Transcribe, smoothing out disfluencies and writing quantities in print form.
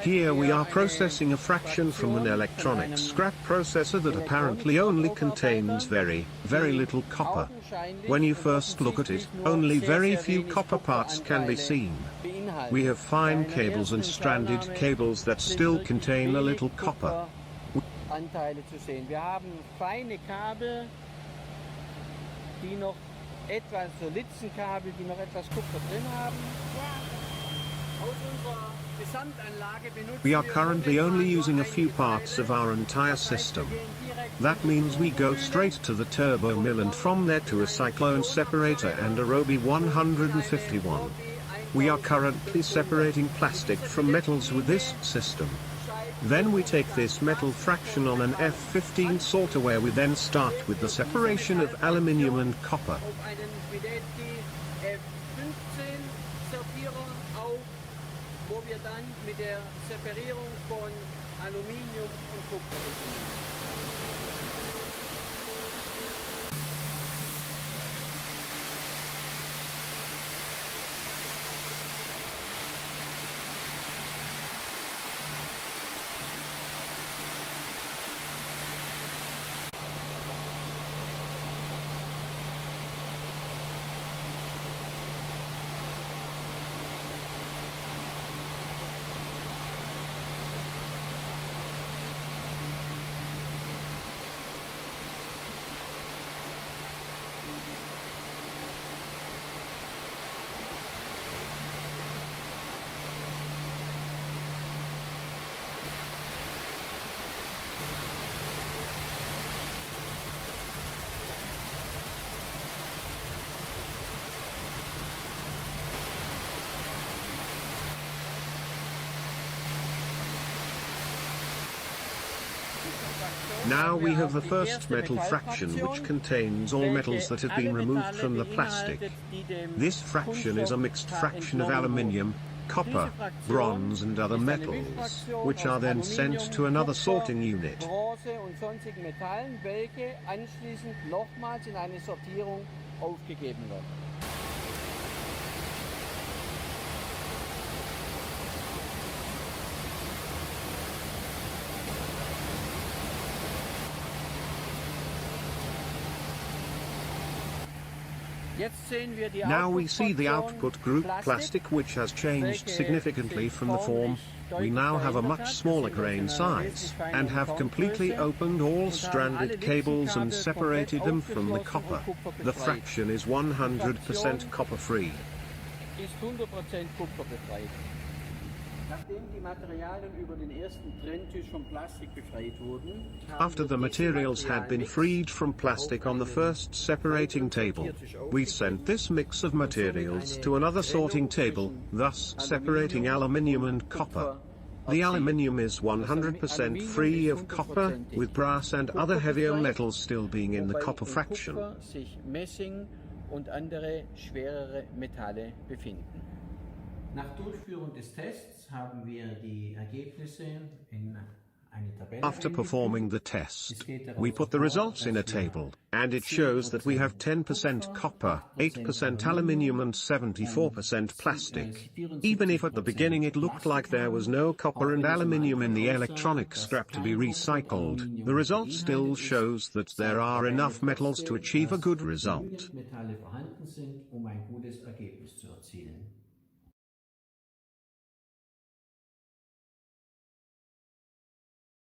Here we are processing a fraction from an electronic scrap processor that apparently only contains very little copper. When you first look at it, only very few copper parts can be seen. We have fine cables and stranded cables that still contain a little copper. Anteile zu sehen. Wir haben feine Kabel, die noch etwas, so Litzenkabel, die noch etwas Kupfer drin haben. Aus unserer Gesamtanlage benutzen We are currently only using a few parts of our entire system. That means we go straight to the turbo mill and from there to a cyclone separator and a Roby 151. We are currently separating plastic from metals with this system. Then we take this metal fraction on an F15 sorter where we then start with the separation of aluminium and copper. Wo wir dann mit der Separierung von Aluminium und Kupfer beginnen. Now we have the first metal fraction which contains all metals that have been removed from the plastic. This fraction is a mixed fraction of aluminium, copper, bronze and other metals, which are then sent to another sorting unit. Bronze und sonstigen Metallen, welche anschließend nochmals in eine Sortierung aufgegeben wird. Now we see the output group plastic which has changed significantly from the form. We now have a much smaller grain size, and have completely opened all stranded cables and separated them from the copper. The fraction is 100% copper free. After the materials had been freed from plastic on the first separating table, we sent this mix of materials to another sorting table, thus separating aluminium and copper. The aluminium is 100% free of copper, with brass and other heavier metals still being in the copper fraction. Und andere schwerere Metalle befinden. Nach Durchführung des Tests haben wir die Ergebnisse in eine Tabelle. After performing the test, we put the results in a table, and it shows that we have 10% copper, 8% aluminium and 74% plastic. Even if at the beginning it looked like there was no copper and aluminium in the electronic scrap to be recycled, the result still shows that there are enough metals to achieve a good result. Metalle vorhanden sind, ein gutes Ergebnis zu erzielen.